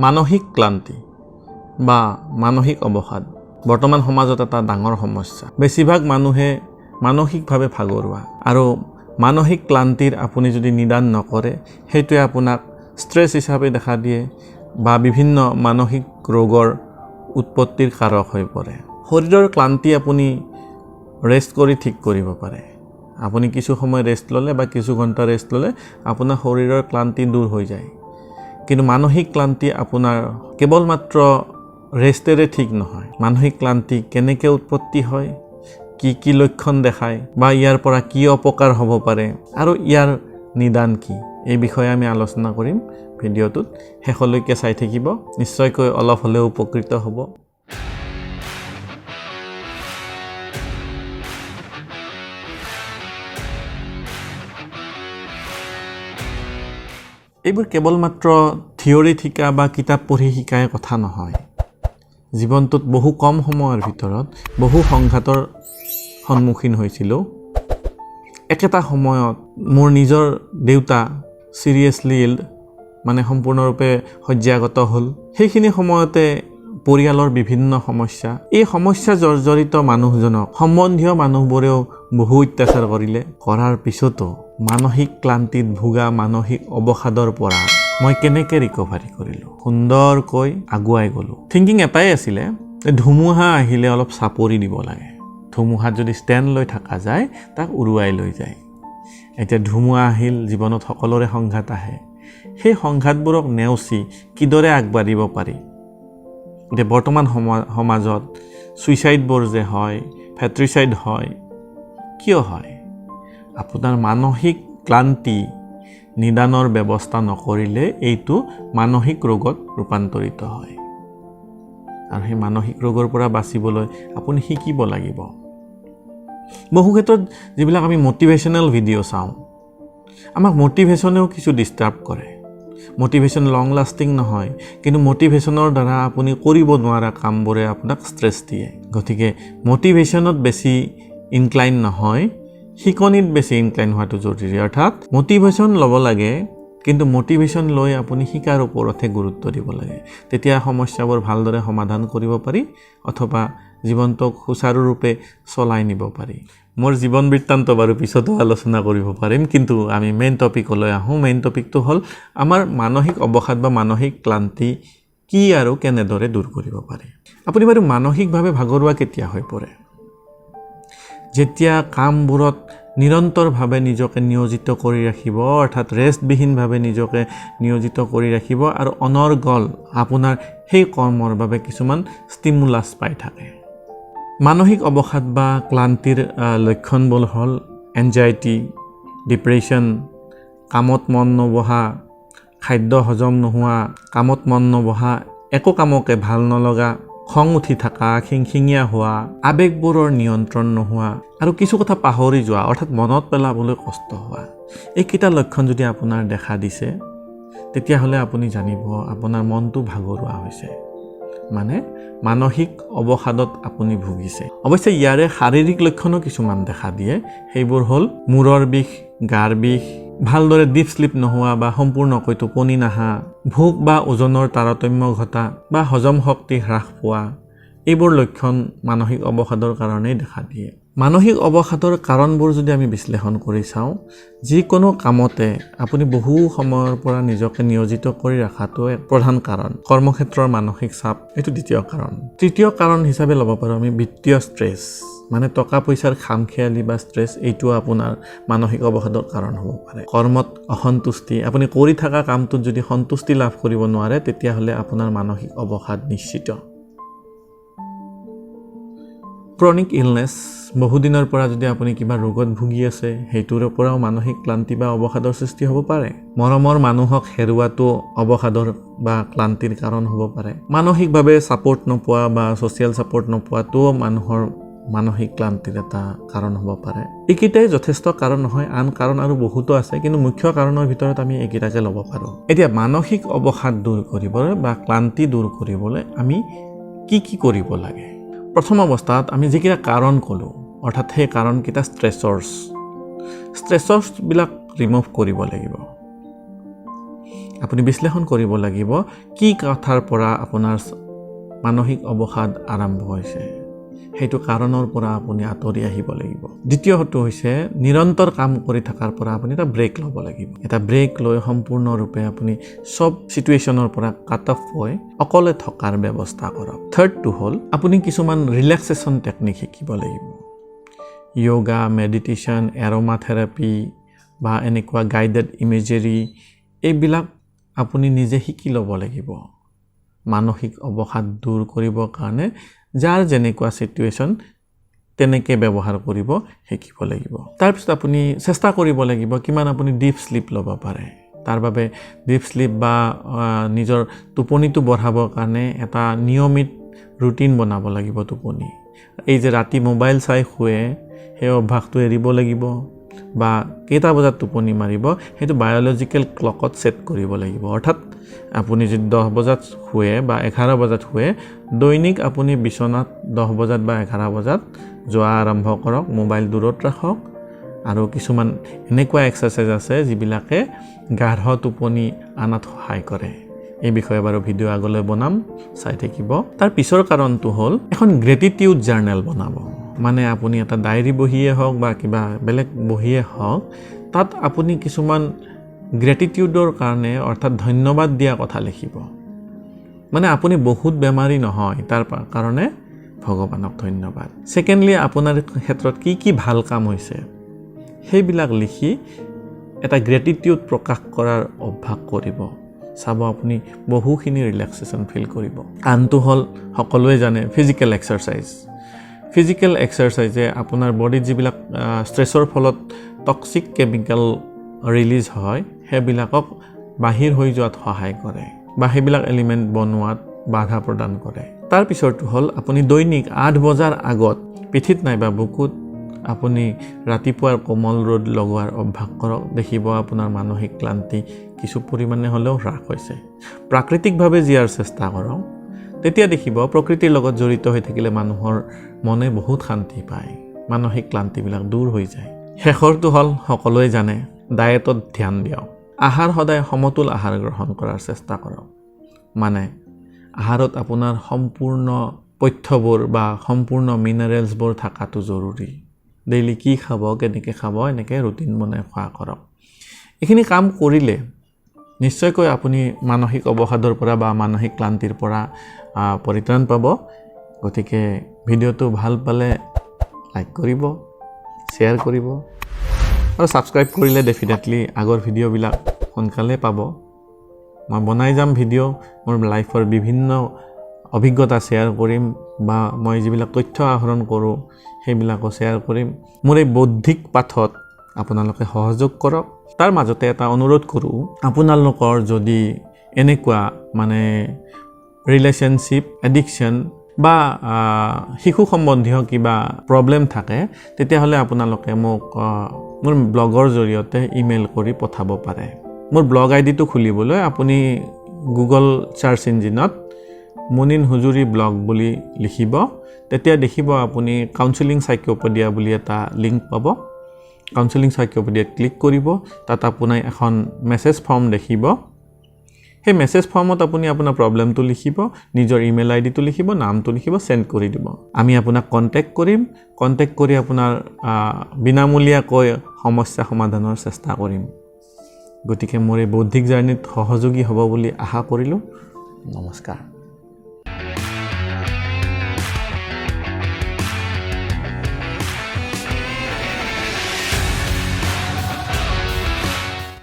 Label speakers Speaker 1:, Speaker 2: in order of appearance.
Speaker 1: মানসিক ক্লান্তি বা মানসিক অৱসাদ বৰ্তমান সমাজত এটা ডাঙৰ সমস্যা। বেছিভাগ মানুহে মানসিকভাৱে ভাগৰুৱা আৰু মানসিক ক্লান্তিৰ আপুনি যদি নিদান নকৰে সেইটোৱে আপোনাক ষ্ট্ৰেছ হিচাপে দেখা দিয়ে বা বিভিন্ন মানসিক ৰোগৰ উৎপত্তিৰ কাৰক হৈ পৰে। শৰীৰৰ ক্লান্তি আপুনি ৰেষ্ট কৰি ঠিক কৰিব পাৰে। আপুনি কিছু সময় ৰেষ্ট ল'লে বা কিছু ঘণ্টা ৰেষ্ট ল'লে আপোনাৰ শৰীৰৰ ক্লান্তি দূৰ হৈ যায়। কিন্তু মানসিক ক্লান্তি আপোনাৰ কেৱল মাত্ৰ ৰেষ্টেৰে ঠিক নহয়। মানসিক ক্লান্তি কেনেকৈ উৎপত্তি হয়, কি লক্ষণ দেখায় বা ইয়াৰ পৰা কি অপকাৰ হ'ব পাৰে আৰু ইয়াৰ নিদান কি, এই বিষয়ে আমি আলোচনা কৰিম ভিডিঅ'টোত। শেষলৈকে চাই থাকিব, নিশ্চয়কৈ অলপ হ'লেও উপকৃত হ'ব। এইবোৰ কেৱল মাত্ৰ থিয়ৰী শিকা বা কিতাপ পঢ়ি শিকাই কথা নহয়। জীৱনটোত বহু কম সময়ৰ ভিতৰত বহু সংঘাতৰ সন্মুখীন হৈছিলোঁ। একেটা সময়ত মোৰ নিজৰ দেউতা চিৰিয়াছলি ইল, মানে সম্পূৰ্ণৰূপে শয্যাগত হ'ল। সেইখিনি সময়তে পৰিয়ালৰ বিভিন্ন সমস্যা, এই সমস্যা জৰ্জৰিত মানুহজনক সম্বন্ধীয় মানুহবোৰেও বহু অত্যাচাৰ কৰিলে। কৰাৰ পিছতো মানসিক ক্লান্তিত ভোগা মানসিক অৱসাদৰ পৰা মই কেনেকৈ ৰিকভাৰী কৰিলোঁ, সুন্দৰকৈ আগুৱাই গ'লোঁ। থিংকিং এটাই আছিলে যে ধুমুহা আহিলে অলপ চাপৰি দিব লাগে। ধুমুহাত যদি ষ্টেণ্ড লৈ থকা যায় তাক উৰুৱাই লৈ যায়। এতিয়া ধুমুহা আহিল, জীৱনত সকলোৰে সংঘাত আহে। সেই সংঘাতবোৰক নেওচি কিদৰে আগবাঢ়িব পাৰি। এতিয়া বৰ্তমান সমাজত ছুইচাইডবোৰ যে হয়, ফেট্ৰিচাইড হয়, কিয় হয়? আপোনাৰ মানসিক ক্লান্তি নিদানৰ ব্যৱস্থা নকৰিলে এইটো মানসিক ৰোগত ৰূপান্তৰিত হয়। আৰু সেই মানসিক ৰোগৰ পৰা বাচিবলৈ আপুনি শিকিব লাগিব। বহু ক্ষেত্ৰত যিবিলাক আমি মটিভেশ্যনেল ভিডিঅ' চাওঁ, আমাক মটিভেশ্যনেও কিছু ডিষ্টাৰ্ব কৰে। মটিভেশ্যন লং লাষ্টিং নহয়, কিন্তু মটিভেশ্যনৰ দ্বাৰা আপুনি কৰিব নোৱাৰা কামবোৰে আপোনাক ষ্ট্ৰেছ দিয়ে। গতিকে মটিভেশ্যনত বেছি ইনক্লাইন নহয়, শিকনিত বেছি ইনক্লাইন হোৱাটো জৰুৰী। অৰ্থাৎ মটিভেশ্যন ল'ব লাগে, কিন্তু মটিভেশ্যন লৈ আপুনি শিকাৰ ওপৰতহে গুৰুত্ব দিব লাগে। তেতিয়া সমস্যাবোৰ ভালদৰে সমাধান কৰিব পাৰি অথবা জীৱনটোক সুচাৰুৰূপে চলাই নিব পাৰি। মোৰ জীৱন বৃত্তান্ত বাৰু পিছতো আলোচনা কৰিব পাৰিম, কিন্তু আমি মেইন টপিকলৈ আহোঁ। মেইন টপিকটো হ'ল আমাৰ মানসিক অৱসাদ বা মানসিক ক্লান্তি কি আৰু কেনেদৰে দূৰ কৰিব পাৰি। আপুনি বাৰু মানসিকভাৱে ভাগৰুৱা কেতিয়া হৈ পৰে? যেতিয়া কামবোৰত নিৰন্তৰভাৱে নিজকে নিয়োজিত কৰি ৰাখিব, অৰ্থাৎ ৰেষ্টবিহীনভাৱে নিজকে নিয়োজিত কৰি ৰাখিব আৰু অনৰ্গল আপোনাৰ সেই কৰ্মৰ বাবে কিছুমান ষ্টিমুলাছ পাই থাকে। মানসিক অৱসাদ বা ক্লান্তিৰ লক্ষণবোৰ হ'ল এনজাইটি, ডিপ্ৰেশ্যন, কামত মন নবহা, খাদ্য হজম নোহোৱা, কামত মন নবহা, একো কামকে ভাল নলগা, খং উঠি থকা, খিংখিঙীয়া হোৱা, আৱেগবোৰৰ নিয়ন্ত্ৰণ নোহোৱা আৰু কিছু কথা পাহৰি যোৱা, অৰ্থাৎ মনত পেলাবলৈ কষ্ট হোৱা। এইকেইটা লক্ষণ যদি আপোনাৰ দেখা দিছে, তেতিয়াহ'লে আপুনি জানিব আপোনাৰ মনটো ভাগৰুৱা হৈছে, মানে মানসিক অৱসাদত আপুনি ভুগিছে। অৱশ্যে ইয়াৰে শাৰীৰিক লক্ষণো কিছুমান দেখা দিয়ে। সেইবোৰ হ'ল মূৰৰ বিষ, গাৰ বিষ, ভালদৰে ডিপ শ্লিপ নোহোৱা বা সম্পূৰ্ণকৈ টোপনি নাহা, ভোক বা ওজনৰ তাৰতম্য ঘটা বা হজম শক্তি হ্ৰাস পোৱা, এইবোৰ লক্ষণ মানসিক অৱসাদৰ কাৰণেই দেখা দিয়ে। মানসিক অৱসাদৰ কাৰণবোৰ যদি আমি বিশ্লেষণ কৰি চাওঁ, যিকোনো কামতে আপুনি বহু সময়ৰ পৰা নিজকে নিয়োজিত কৰি ৰখাটো এক প্ৰধান কাৰণ। কৰ্মক্ষেত্ৰৰ মানসিক চাপ এইটো দ্বিতীয় কাৰণ। তৃতীয় কাৰণ হিচাপে ল'ব পাৰোঁ আমি বিত্তীয় ষ্ট্ৰেছ, মানে টকা পইচাৰ খামখেয়ালি বা ষ্ট্ৰেছ, এইটো আপোনাৰ মানসিক অৱসাদৰ কাৰণ হ'ব পাৰে। কৰ্মত অসন্তুষ্টি, আপুনি কৰি থকা কামটোত যদি সন্তুষ্টি লাভ কৰিব নোৱাৰে, তেতিয়াহ'লে আপোনাৰ মানসিক অৱসাদ নিশ্চিত। ক্ৰনিক ইলনেছ, বহুদিনৰ পৰা যদি আপুনি কিবা ৰোগত ভুগি আছে, সেইটোৰ পৰাও মানসিক ক্লান্তি বা অৱসাদৰ সৃষ্টি হ'ব পাৰে। মৰমৰ মানুহক হেৰুৱাটো অৱসাদৰ বা ক্লান্তিৰ কাৰণ হ'ব পাৰে। মানসিকভাৱে ছাপোৰ্ট নোপোৱা বা ছ'চিয়েল ছাপোৰ্ট নোপোৱাটোও মানুহৰ মানসিক ক্লান্তিৰ এটা কাৰণ হ'ব পাৰে। এইকেইটাই যথেষ্ট কাৰণ নহয়, আন কাৰণ আৰু বহুতো আছে, কিন্তু মুখ্য কাৰণৰ ভিতৰত আমি এইকেইটাকে ল'ব পাৰোঁ। এতিয়া মানসিক অৱসাদ দূৰ কৰিবলৈ বা ক্লান্তি দূৰ কৰিবলৈ আমি কি কৰিব লাগে? প্ৰথম অৱস্থাত আমি যিকেইটা কাৰণ ক'লোঁ, অৰ্থাৎ সেই কাৰণকেইটা ষ্ট্ৰেছৰ্ছবিলাক ৰিমুভ কৰিব লাগিব। আপুনি বিশ্লেষণ কৰিব লাগিব কি কথাৰ পৰা আপোনাৰ মানসিক অৱসাদ আৰম্ভ হৈছে সেইটো কাৰণৰ পৰা আপুনি আঁতৰি আহিব লাগিব দ্বিতীয়টো হৈছে নিৰন্তৰ কাম কৰি থকাৰ পৰা আপুনি এটা ব্ৰেক ল'ব লাগিব এটা ব্ৰেক লৈ সম্পূৰ্ণৰূপে আপুনি সব সিচুৱেশ্যনৰ পৰা কাট অফ হৈ অকলে থকাৰ ব্যৱস্থা কৰক থাৰ্ডটো হ'ল আপুনি কিছুমান ৰিলেক্সেশ্যন টেকনিক শিকিব লাগিব যোগা মেডিটেশ্যন এৰোমা থেৰাপি বা এনেকুৱা গাইডেড ইমেজেৰী এইবিলাক আপুনি নিজে শিকি ল'ব লাগিব মানসিক অৱসাদ দূৰ কৰিবৰ কাৰণে যাৰ যেনেকুৱা সিচুৱেশ্যন তেনেকৈ ব্যৱহাৰ কৰিব শিকিব লাগিব তাৰপিছত আপুনি চেষ্টা কৰিব লাগিব কিমান আপুনি ডিপ স্লিপ ল'ব পাৰে তাৰ বাবে ডিপ স্লিপ বা নিজৰ টোপনিটো বঢ়াবৰ কাৰণে এটা নিয়মিত ৰুটিন বনাব লাগিব টোপনি এই যে ৰাতি মোবাইল চাই শুৱে সেই অভ্যাসটো এৰিব লাগিব বা কেইটা বজাত টোপনি মাৰিব সেইটো বায়োলজিক্যাল ক্লকত সেট কৰিব লাগিব অৰ্থাৎ আপুনি যদি 10 বজাত শুৱে বা 11 বজাত শুৱে দৈনিক আপুনি বিছনাত 10 বজাত বা 11 বজাত যোৱা আৰম্ভ কৰক মোবাইল দূৰত ৰাখক আৰু কিছুমান এনেকুৱা এক্সাৰসাইজ আছে যিবিলাকে গাঢ় টোপনি আনাত সহায় কৰে এই বিষয়ে বাৰু ভিডিও আগলৈ বনাম চাই থাকিব তাৰ পিছৰ কাৰণটো হ'ল এখন গ্ৰেটিটিউড জাৰ্নেল বনাব মানে আপুনি এটা ডায়েৰী বহিয়ে হওক বা কিবা বেলেগ বহিয়ে হওক তাত আপুনি কিছুমান গ্ৰেটিটিউডৰ কাৰণে অৰ্থাৎ ধন্যবাদ দিয়া কথা লিখিব মানে আপুনি বহুত বেমাৰী নহয় তাৰ কাৰণে ভগৱানক ধন্যবাদ সেকেন্ডলি আপোনাৰ ক্ষেত্ৰত কি ভাল কাম হৈছে সেইবিলাক লিখি এটা গ্ৰেটিটিউড প্ৰকাশ কৰাৰ অভ্যাস কৰিব চাব আপুনি বহুখিনি ৰিলেক্সেশ্যন ফিল কৰিব আনটো হ'ল সকলোৱে জানে ফিজিক্যাল এক্সাৰসাইজে আপোনাৰ বডিত যিবিলাক ষ্ট্ৰেছৰ ফলত টক্সিক কেমিকেল ৰিলিজ হয় সেইবিলাকক বাহিৰ হৈ যোৱাত সহায় কৰে বা সেইবিলাক এলিমেন্ট বনোৱাত বাধা প্ৰদান কৰে তাৰ পিছৰটো হ'ল আপুনি দৈনিক 8 বজাৰ আগত পিঠিত নাইবা বুকুত আপুনি ৰাতিপুৱাৰ কোমল ৰ'দ লগোৱাৰ অভ্যাস কৰক দেখিব আপোনাৰ মানসিক ক্লান্তি কিছু পৰিমাণে হ'লেও হ্ৰাস হৈছে প্ৰাকৃতিকভাৱে জিয়াৰ চেষ্টা কৰক তেতিয়া দেখিব প্ৰকৃতিৰ লগত জড়িত হৈ থাকিলে মানুহৰ মনে বহুত শান্তি পায় মানসিক ক্লান্তিবিলাক দূৰ হৈ যায় শেষৰটো হ'ল সকলোৱে জানে ডায়েটত ধ্যান দিয়ক আহাৰ সদায় সমতুল আহাৰ গ্ৰহণ কৰাৰ চেষ্টা কৰক মানে আহাৰত আপোনাৰ সম্পূৰ্ণ পথ্যবোৰ বা সম্পূৰ্ণ মিনাৰেলছবোৰ থাকাটো জৰুৰী ডেইলি কি খাব কেনেকৈ খাব এনেকৈ ৰুটিন বনাই খোৱা কৰক এইখিনি কাম কৰিলে নিশ্চয়কৈ আপুনি মানসিক অৱসাদৰ পৰা বা মানসিক ক্লান্তিৰ পৰা পৰিত্ৰাণ পাব গতিকে ভিডিওটো ভাল পালে লাইক কৰিব শ্বেয়াৰ কৰিব আৰু সাবস্ক্ৰাইব কৰিলে ডেফিনেটলি আগৰ ভিডিওবিলাক সোনকালে পাব মই বনাই যাম ভিডিও মোৰ লাইফৰ বিভিন্ন অভিজ্ঞতা শ্বেয়াৰ কৰিম বা মই যিবিলাক তথ্য আহৰণ কৰোঁ সেইবিলাকো শ্বেয়াৰ কৰিম মোৰ এই বৌদ্ধিক পাঠত আপোনালোকে সহযোগ কৰক তাৰ মাজতে এটা অনুৰোধ কৰোঁ আপোনালোকৰ যদি এনেকুৱা মানে ৰিলেশনশ্বিপ এডিকশন বা শিশু সম্বন্ধীয় কিবা প্ৰবলেম থাকে তেতিয়াহ'লে আপোনালোকে মোক মোৰ ব্লগৰ জৰিয়তে ইমেইল কৰি পঠাব পাৰে মোৰ ব্লগ আইডিটো খুলিবলৈ আপুনি Google search ইঞ্জিনত Munin Hujuri blog বুলি লিখিব তেতিয়া দেখিব আপুনি কাউন্সেলিং সাইকোপেডিয়া বুলি এটা লিংক পাব কাউন্সেলিং সাইকোপেডিয়াত ক্লিক কৰিব তাত আপুনি এখন মেছেজ ফৰ্ম দেখিব সেই মেছেজ ফৰ্মত আপুনি আপোনাৰ প্ৰবলেমটো লিখিব নিজৰ ইমেইল আইডিটো লিখিব নামটো লিখিব সেন্ড কৰি দিব আমি আপোনাক কন্টাক্ট কৰিম কন্টাক্ট কৰি আপোনাৰ বিনামূলীয়াকৈ সমস্যা সমাধানৰ চেষ্টা কৰিম গতিকে মোৰ এই বৌদ্ধিক জাৰ্নিত সহযোগী হ'ব বুলি আশা কৰিলোঁ নমস্কাৰ